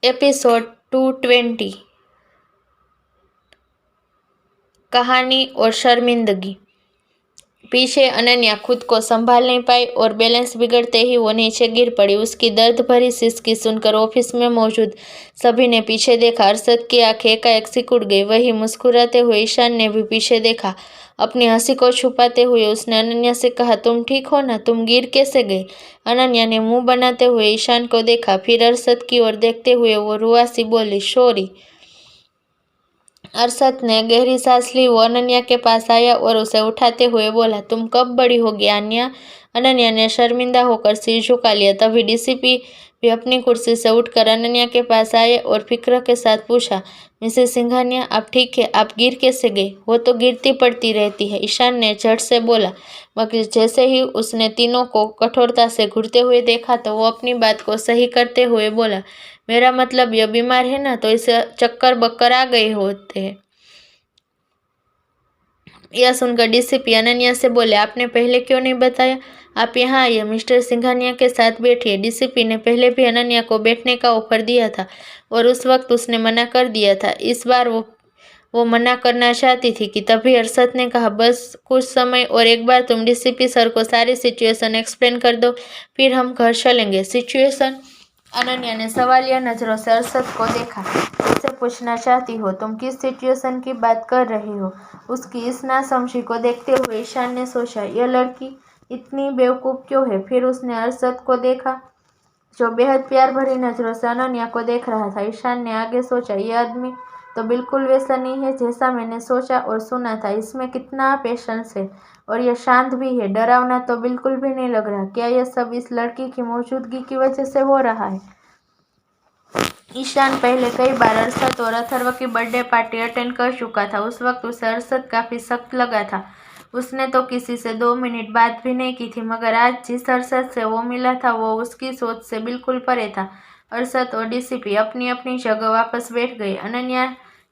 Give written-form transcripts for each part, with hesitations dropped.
Episode 220 कहानी और शर्मिंदगी। पीछे अनन्या खुद को संभाल नहीं पाई और बैलेंस बिगड़ते ही वो नीचे गिर पड़ी। उसकी दर्द भरी सिसकी सुनकर ऑफिस में मौजूद सभी ने पीछे देखा। अरशद की आंखें एकाएक सिकुड़ गई। वही मुस्कुराते हुए ईशान ने भी पीछे देखा। अपनी हंसी को छुपाते हुए उसने अनन्या से कहा, तुम ठीक हो ना? तुम गिर कैसे गई? अनन्या ने मुंह बनाते हुए ईशान को देखा, फिर अरशद की ओर देखते हुए वो रुआसी बोली, सॉरी। अरशद ने गहरी सांस ली। वो अनन्या के पास आया और उसे उठाते हुए बोला, तुम कब बड़ी होगी अनन्या? अनन्या ने शर्मिंदा होकर सिर झुका लिया। तभी डीसीपी भी अपनी कुर्सी से उठकर अनन्या के पास आए और फिक्र के साथ पूछा, मिसेस सिंघानिया, आप ठीक है? आप गिर कैसे गई? वो तो गिरती पड़ती रहती है, ईशान ने झट से बोला। मगर जैसे ही उसने तीनों को कठोरता से घूरते हुए देखा तो वो अपनी बात को सही करते हुए बोला, मेरा मतलब ये बीमार है ना, तो इसे चक्कर बक्कर आ गए होते हैं। यह सुनकर डीसीपी अनन्या से बोले, आपने पहले क्यों नहीं बताया? आप यहाँ आइए, मिस्टर सिंघानिया के साथ बैठिए। डीसीपी ने पहले भी अनन्या को बैठने का ऑफर दिया था और उस वक्त उसने मना कर दिया था। इस बार वो मना करना चाहती थी कि तभी अरशद ने कहा, बस कुछ समय और एक बार तुम डीसीपी सर को सारी सिचुएशन एक्सप्लेन कर दो, फिर हम घर चलेंगे। सिचुएशन? अनन्या ने सवालिया नजरों से अरशद को देखा, जैसे पूछना चाहती हो, तुम किस सिचुएशन की बात कर रही हो? उसकी इस नासमझी को देखते हुए ईशान ने सोचा, यह लड़की इतनी बेवकूफ़ क्यों है? फिर उसने अरशद को देखा जो बेहद प्यार भरी नजरों से अनन्या को देख रहा था। ईशान ने आगे सोचा, यह आदमी तो बिल्कुल वैसा नहीं है जैसा मैंने सोचा और सुना था। इसमें कितना पेशेंस है और यह शांत भी है। डरावना तो बिल्कुल भी नहीं लग रहा। क्या यह सब इस लड़की की मौजूदगी की वजह से हो रहा है? ईशान पहले कई बार अरशद और अथर्व की बर्थडे पार्टी अटेंड कर चुका था। उस वक्त उसे अरशद काफ़ी सख्त लगा था। उसने तो किसी से 2 मिनट बात भी नहीं की थी, मगर आज जिस अरशद से वो मिला था वो उसकी सोच से बिल्कुल परे था। अरशद और डीसीपी अपनी अपनी जगह वापस बैठ गए। अनन्या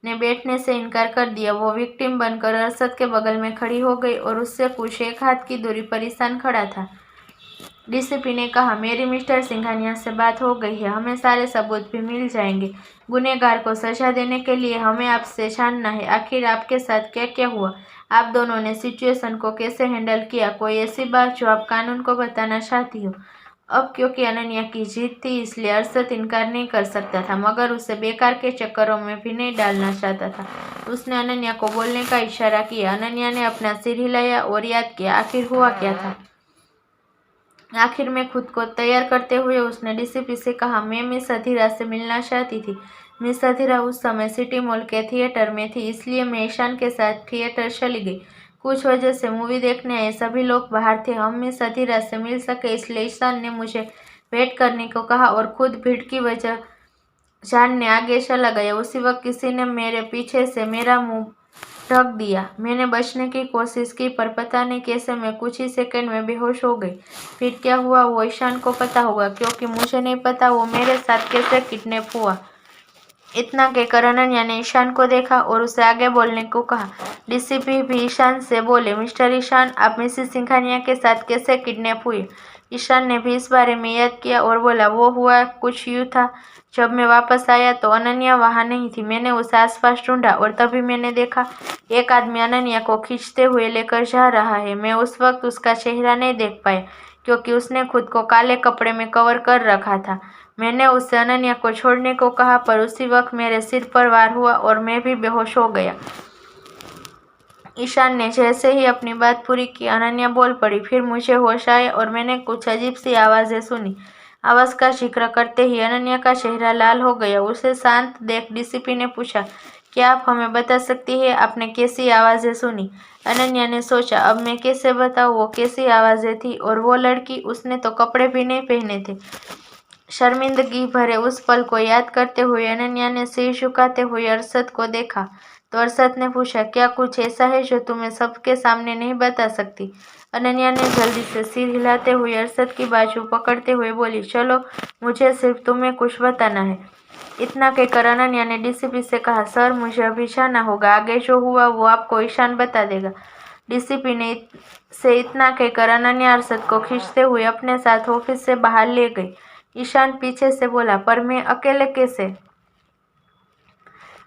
ने बैठने से इनकार कर दिया। वो विक्टिम बनकर अरशद के बगल में खड़ी हो गई और उससे कुछ एक हाथ की दूरी पर ईशान खड़ा था। डीसीपी ने कहा, मेरी मिस्टर सिंघानिया से बात हो गई है, हमें सारे सबूत भी मिल जाएंगे। गुनहगार को सजा देने के लिए हमें आपसे जानना है, आखिर आपके साथ क्या क्या हुआ? आप दोनों ने सिचुएशन को कैसे हैंडल किया? कोई ऐसी बात जो आप कानून को बताना चाहती हो? अब क्योंकि अनन्या की जीत थी इसलिए अरशद इनकार नहीं कर सकता था, मगर उसे बेकार के चक्करों में भी नहीं डालना चाहता था। उसने अनन्या को बोलने का इशारा किया। अनन्या ने अपना सिर हिलाया और याद किया, आखिर हुआ क्या था। आखिर में खुद को तैयार करते हुए उसने डीसीपी से कहा, मैं मिस अधीरा से मिलना चाहती थी। मिस अधीरा उस समय सिटी मॉल के थिएटर में थी, इसलिए मैं ईशान के साथ थिएटर चली गई। कुछ वजह से मूवी देखने आए सभी लोग बाहर थे। हम मिस अधीरा से मिल सके इसलिए ईशान ने मुझे वेट करने को कहा और खुद भीड़ की वजह जानने आगे चला गया। उसी वक्त किसी ने मेरे पीछे से मेरा मुंह ढक दिया। मैंने बचने की कोशिश की पर पता नहीं कैसे मैं कुछ ही सेकंड में बेहोश हो गई। फिर क्या हुआ वो ईशान को पता होगा, क्योंकि मुझे नहीं पता वो मेरे साथ कैसे किडनैप हुआ। इतना कहकर अनन्या ने ईशान को देखा और उसे आगे बोलने को कहा। डीसीपी भी ईशान से बोले, मिस्टर ईशान, आप मिसेस सिंघानिया के साथ कैसे किडनैप हुए? ईशान ने भी इस बारे में याद किया और बोला, वो हुआ कुछ यूँ था, जब मैं वापस आया तो अनन्या वहाँ नहीं थी। मैंने उसे आसपास ढूंढा और तभी मैंने देखा एक आदमी अनन्या को खींचते हुए लेकर जा रहा है। मैं उस वक्त उसका चेहरा नहीं देख पाया क्योंकि उसने खुद को काले कपड़े में कवर कर रखा था। मैंने उससे अनन्या को छोड़ने को कहा पर उसी वक्त मेरे सिर पर वार हुआ और मैं भी बेहोश हो गया। ईशान ने जैसे ही अपनी बात पूरी की अनन्या बोल पड़ी, फिर मुझे होश आया और मैंने कुछ अजीब सी आवाज़ें सुनी। आवाज़ का जिक्र करते ही अनन्या का चेहरा लाल हो गया। उसे शांत देख डीसीपी ने पूछा, क्या आप हमें बता सकती हैं आपने कैसी आवाज़ें सुनी? अनन्या ने सोचा, अब मैं कैसे बताऊँ वो कैसी आवाज़ें थी, और वो लड़की, उसने तो कपड़े भी नहीं पहने थे। शर्मिंदगी भरे उस पल को याद करते हुए अनन्या ने सिर झुकाते हुए अरशद को देखा तो अरशद ने पूछा, क्या कुछ ऐसा है जो तुम्हें सबके सामने नहीं बता सकती? अनन्या ने जल्दी से सिर हिलाते हुए अरशद की बाजू पकड़ते हुए बोली, चलो, मुझे सिर्फ तुम्हें कुछ बताना है। इतना कहकर अनन्या ने डीसीपी से कहा, सर, मुझे अभी जाना होगा, आगे जो हुआ वो आपको ईशान बता देगा। डीसीपी ने से इतना कहकर अनन्या अरशद को खींचते हुए अपने साथ ऑफिस से बाहर ले गई। ईशान पीछे से बोला, पर मैं अकेले कैसे?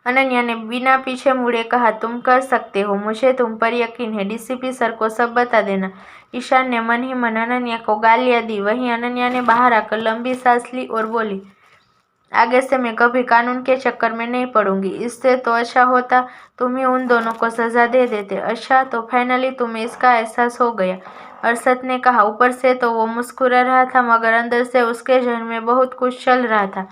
अनन्या ने बिना पीछे मुड़े कहा, तुम कर सकते हो, मुझे तुम पर यकीन है, डीसीपी सर को सब बता देना। ईशान ने मन ही मन अनन्या को गालियां दी। वहीं अनन्या ने बाहर आकर लंबी सांस ली और बोली, आगे से मैं कभी कानून के चक्कर में नहीं पड़ूंगी। इससे तो अच्छा होता तुम ही उन दोनों को सजा दे देते। अच्छा, तो फाइनली तुम्हें इसका एहसास हो गया, अरशद ने कहा। ऊपर से तो वो मुस्कुरा रहा था, मगर अंदर से उसके जहन में बहुत कुछ चल रहा था।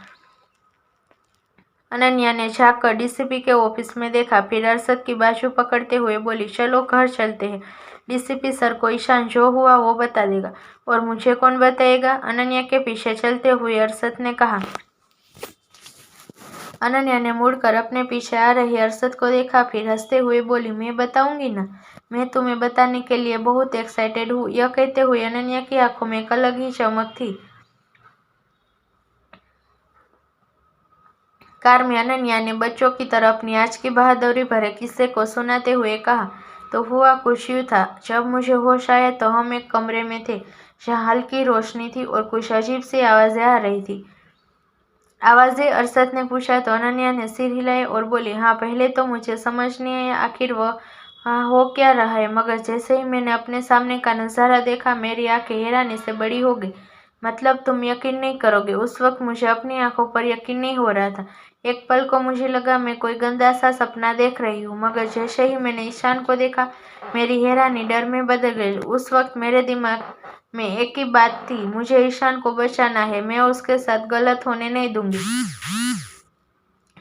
अनन्या ने झाँककर डीसीपी के ऑफिस में देखा, फिर अरशद की बाजू पकड़ते हुए बोली, चलो घर चलते हैं। डीसीपी सर को ईशान जो हुआ वो बता देगा। और मुझे कौन बताएगा? अनन्या के पीछे चलते हुए अरशद ने कहा। अनन्या ने मुड़कर अपने पीछे आ रही अरशद को देखा, फिर हंसते हुए बोली, मैं बताऊंगी ना, मैं तुम्हें बताने के लिए बहुत एक्साइटेड हूँ। यह कहते हुए अनन्या की आंखों में एक अलग ही चमक थी। कार में अनन्या ने बच्चों की तरह अपनी आज की बहादुरी भरे किस्से को सुनाते हुए कहा, तो हुआ कुछ यूँ था, जब मुझे होश आया तो हम एक कमरे में थे जहाँ हल्की रोशनी थी और कुछ अजीब सी आवाज़ें आ रही थी। आवाज़ें? अरशद ने पूछा तो अनन्या ने सिर हिलाए और बोली, हाँ, पहले तो मुझे समझ नहीं आया आखिर वह हो क्या रहा है, मगर जैसे ही मैंने अपने सामने का नज़ारा देखा, मेरी आंखें हैरानी से बड़ी हो गई। मतलब तुम यकीन नहीं करोगे, उस वक्त मुझे अपनी आंखों पर यकीन नहीं हो रहा था। एक पल को मुझे लगा मैं कोई गंदा सा सपना देख रही हूँ, मगर जैसे ही मैंने ईशान को देखा, मेरी हैरानी डर में बदल गई। उस वक्त मेरे दिमाग में एक ही बात थी, मुझे ईशान को बचाना है, मैं उसके साथ गलत होने नहीं दूंगी।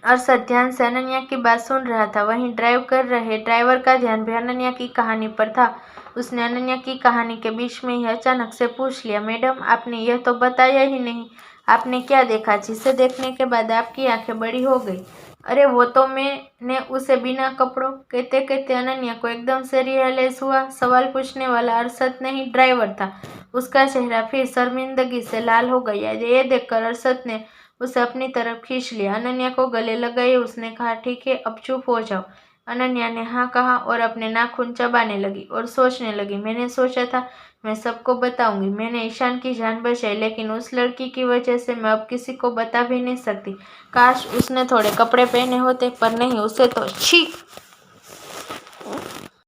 अरशद ध्यान से अनन्या की बात सुन रहा था। वहीं ड्राइव कर रहे ड्राइवर का ध्यान भी अनन्या की कहानी पर था। उसने अनन्या की कहानी के बीच में ही अचानक से पूछ लिया, मैडम, आपने यह तो बताया ही नहीं, आपने क्या देखा जिसे देखने के बाद आपकी आंखें बड़ी हो गई? अरे वो तो मैंने उसे बिना कपड़ों। कहते कहते अनन्या को एकदम से रियलाइज हुआ सवाल पूछने वाला अरशद नहीं, ड्राइवर था। उसका चेहरा फिर शर्मिंदगी से लाल हो गया। ये देखकर अरशद ने उसे अपनी तरफ खींच लिया। अनन्या को गले लगाए उसने कहा, ठीक है, अब चुप हो जाओ। अनन्या ने हाँ कहा और अपने नाखून चबाने लगी और सोचने लगी, मैंने सोचा था मैं सबको बताऊंगी, मैंने ईशान की जान बचाई, लेकिन उस लड़की की वजह से मैं अब किसी को बता भी नहीं सकती। काश उसने थोड़े कपड़े पहने होते, पर नहीं, उसे तो छी।